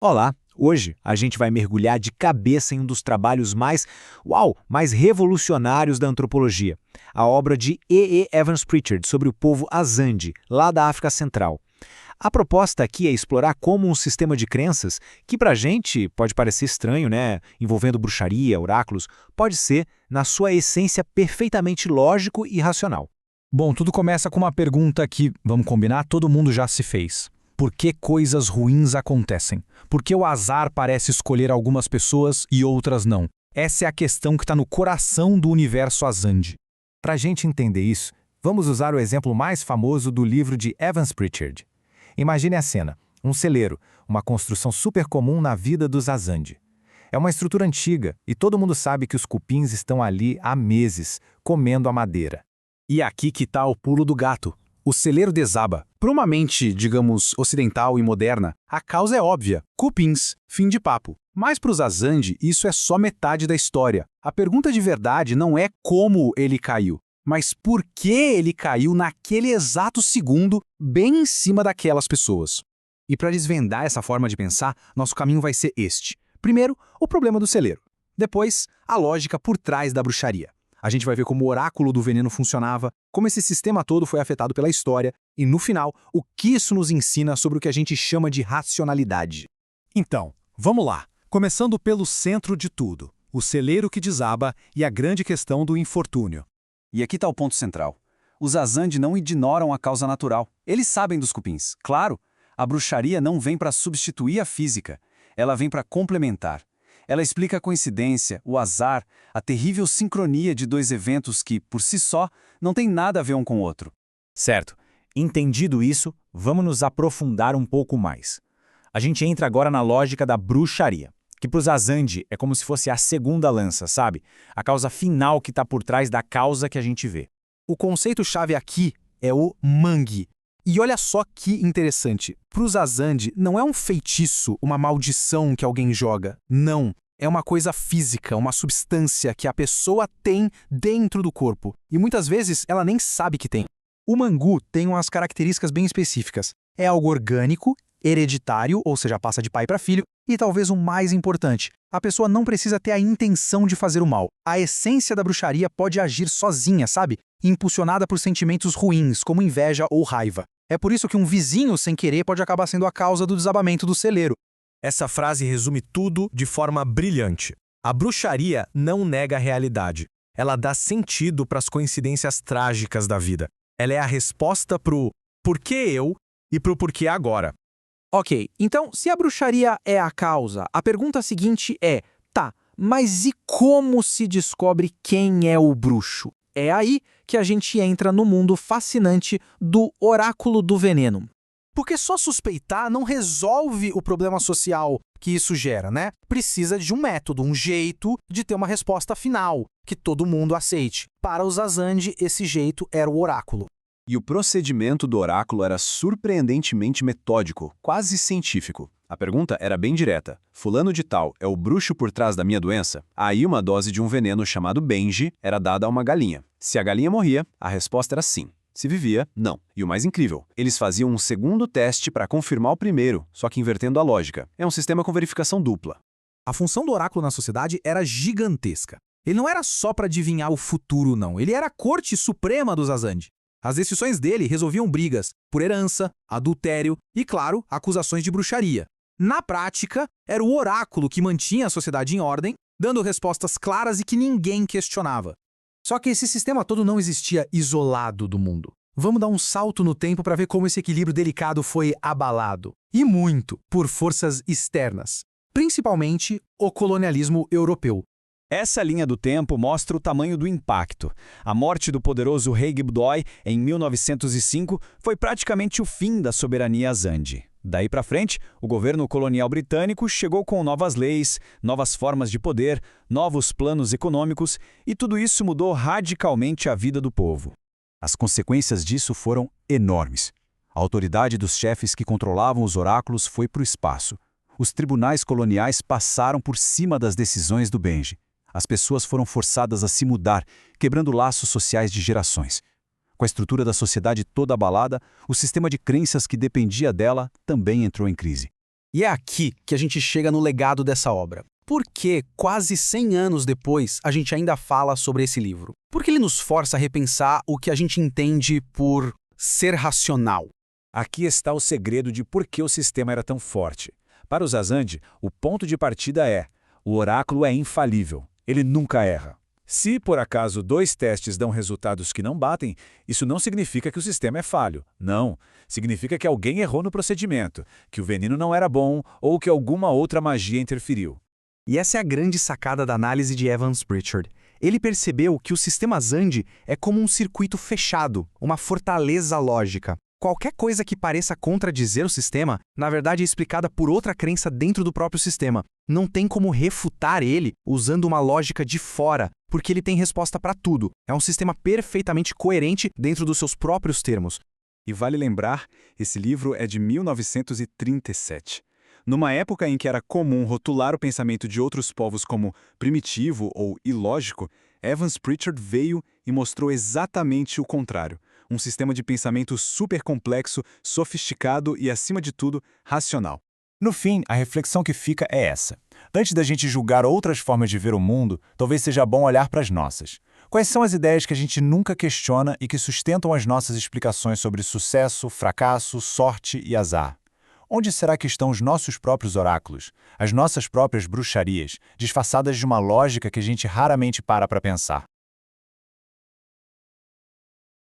Olá! Hoje a gente vai mergulhar de cabeça em um dos trabalhos mais revolucionários da antropologia, a obra de E. Evans Pritchard sobre o povo Azande, lá da África Central. A proposta aqui é explorar como um sistema de crenças, que pra gente pode parecer estranho, né, envolvendo bruxaria, oráculos, pode ser, na sua essência, perfeitamente lógico e racional. Bom, tudo começa com uma pergunta que, vamos combinar, todo mundo já se fez. Por que coisas ruins acontecem? Por que o azar parece escolher algumas pessoas e outras não? Essa é a questão que está no coração do universo Azande. Para a gente entender isso, vamos usar o exemplo mais famoso do livro de Evans Pritchard. Imagine a cena: um celeiro, uma construção super comum na vida dos Azande. É uma estrutura antiga e todo mundo sabe que os cupins estão ali há meses, comendo a madeira. E aqui que está o pulo do gato. O celeiro desaba. Para uma mente, digamos, ocidental e moderna, a causa é óbvia: cupins, fim de papo. Mas para os Azande, isso é só metade da história. A pergunta de verdade não é como ele caiu, mas por que ele caiu naquele exato segundo, bem em cima daquelas pessoas. E para desvendar essa forma de pensar, nosso caminho vai ser este. Primeiro, o problema do celeiro. Depois, a lógica por trás da bruxaria. A gente vai ver como o oráculo do veneno funcionava, como esse sistema todo foi afetado pela história e, no final, o que isso nos ensina sobre o que a gente chama de racionalidade. Então, vamos lá. Começando pelo centro de tudo, o celeiro que desaba e a grande questão do infortúnio. E aqui está o ponto central. Os Azande não ignoram a causa natural. Eles sabem dos cupins. Claro, a bruxaria não vem para substituir a física. Ela vem para complementar. Ela explica a coincidência, o azar, a terrível sincronia de dois eventos que, por si só, não têm nada a ver um com o outro. Certo. Entendido isso, vamos nos aprofundar um pouco mais. A gente entra agora na lógica da bruxaria, que para os Azande é como se fosse a segunda lança, sabe? A causa final que está por trás da causa que a gente vê. O conceito-chave aqui é o mangue. E olha só que interessante. Para os Azande, não é um feitiço, uma maldição que alguém joga. Não. É uma coisa física, uma substância que a pessoa tem dentro do corpo. E muitas vezes ela nem sabe que tem. O mangu tem umas características bem específicas. É algo orgânico, hereditário, ou seja, passa de pai para filho, e talvez o mais importante, a pessoa não precisa ter a intenção de fazer o mal. A essência da bruxaria pode agir sozinha, sabe? Impulsionada por sentimentos ruins, como inveja ou raiva. É por isso que um vizinho sem querer pode acabar sendo a causa do desabamento do celeiro. Essa frase resume tudo de forma brilhante. A bruxaria não nega a realidade. Ela dá sentido para as coincidências trágicas da vida. Ela é a resposta pro porquê eu e pro porquê agora. Ok, então se a bruxaria é a causa, a pergunta seguinte é, tá, mas e como se descobre quem é o bruxo? É aí que a gente entra no mundo fascinante do oráculo do veneno. Porque só suspeitar não resolve o problema social que isso gera, né? Precisa de um método, um jeito de ter uma resposta final, que todo mundo aceite. Para os Azande, esse jeito era o oráculo. E o procedimento do oráculo era surpreendentemente metódico, quase científico. A pergunta era bem direta. Fulano de tal é o bruxo por trás da minha doença? Aí uma dose de um veneno chamado Benji era dada a uma galinha. Se a galinha morria, a resposta era sim. Se vivia, não. E o mais incrível, eles faziam um segundo teste para confirmar o primeiro, só que invertendo a lógica. É um sistema com verificação dupla. A função do oráculo na sociedade era gigantesca. Ele não era só para adivinhar o futuro, não. Ele era a corte suprema dos Azande. As decisões dele resolviam brigas por herança, adultério e, claro, acusações de bruxaria. Na prática, era o oráculo que mantinha a sociedade em ordem, dando respostas claras e que ninguém questionava. Só que esse sistema todo não existia isolado do mundo. Vamos dar um salto no tempo para ver como esse equilíbrio delicado foi abalado. E muito por forças externas. Principalmente o colonialismo europeu. Essa linha do tempo mostra o tamanho do impacto. A morte do poderoso rei Gibdoi em 1905 foi praticamente o fim da soberania Azande. Daí para frente, o governo colonial britânico chegou com novas leis, novas formas de poder, novos planos econômicos, e tudo isso mudou radicalmente a vida do povo. As consequências disso foram enormes. A autoridade dos chefes que controlavam os oráculos foi para o espaço. Os tribunais coloniais passaram por cima das decisões do Benji. As pessoas foram forçadas a se mudar, quebrando laços sociais de gerações. Com a estrutura da sociedade toda abalada, o sistema de crenças que dependia dela também entrou em crise. E é aqui que a gente chega no legado dessa obra. Por que, quase 100 anos depois, a gente ainda fala sobre esse livro? Porque ele nos força a repensar o que a gente entende por ser racional. Aqui está o segredo de por que o sistema era tão forte. Para os Azandi, o ponto de partida é: o oráculo é infalível, ele nunca erra. Se, por acaso, 2 testes dão resultados que não batem, isso não significa que o sistema é falho. Não. Significa que alguém errou no procedimento, que o veneno não era bom ou que alguma outra magia interferiu. E essa é a grande sacada da análise de Evans Pritchard. Ele percebeu que o sistema Azandi é como um circuito fechado, uma fortaleza lógica. Qualquer coisa que pareça contradizer o sistema, na verdade é explicada por outra crença dentro do próprio sistema. Não tem como refutar ele usando uma lógica de fora, porque ele tem resposta para tudo. É um sistema perfeitamente coerente dentro dos seus próprios termos. E vale lembrar, esse livro é de 1937. Numa época em que era comum rotular o pensamento de outros povos como primitivo ou ilógico, Evans Pritchard veio e mostrou exatamente o contrário. Um sistema de pensamento super complexo, sofisticado e, acima de tudo, racional. No fim, a reflexão que fica é essa. Antes da gente julgar outras formas de ver o mundo, talvez seja bom olhar para as nossas. Quais são as ideias que a gente nunca questiona e que sustentam as nossas explicações sobre sucesso, fracasso, sorte e azar? Onde será que estão os nossos próprios oráculos, as nossas próprias bruxarias, disfarçadas de uma lógica que a gente raramente para pensar?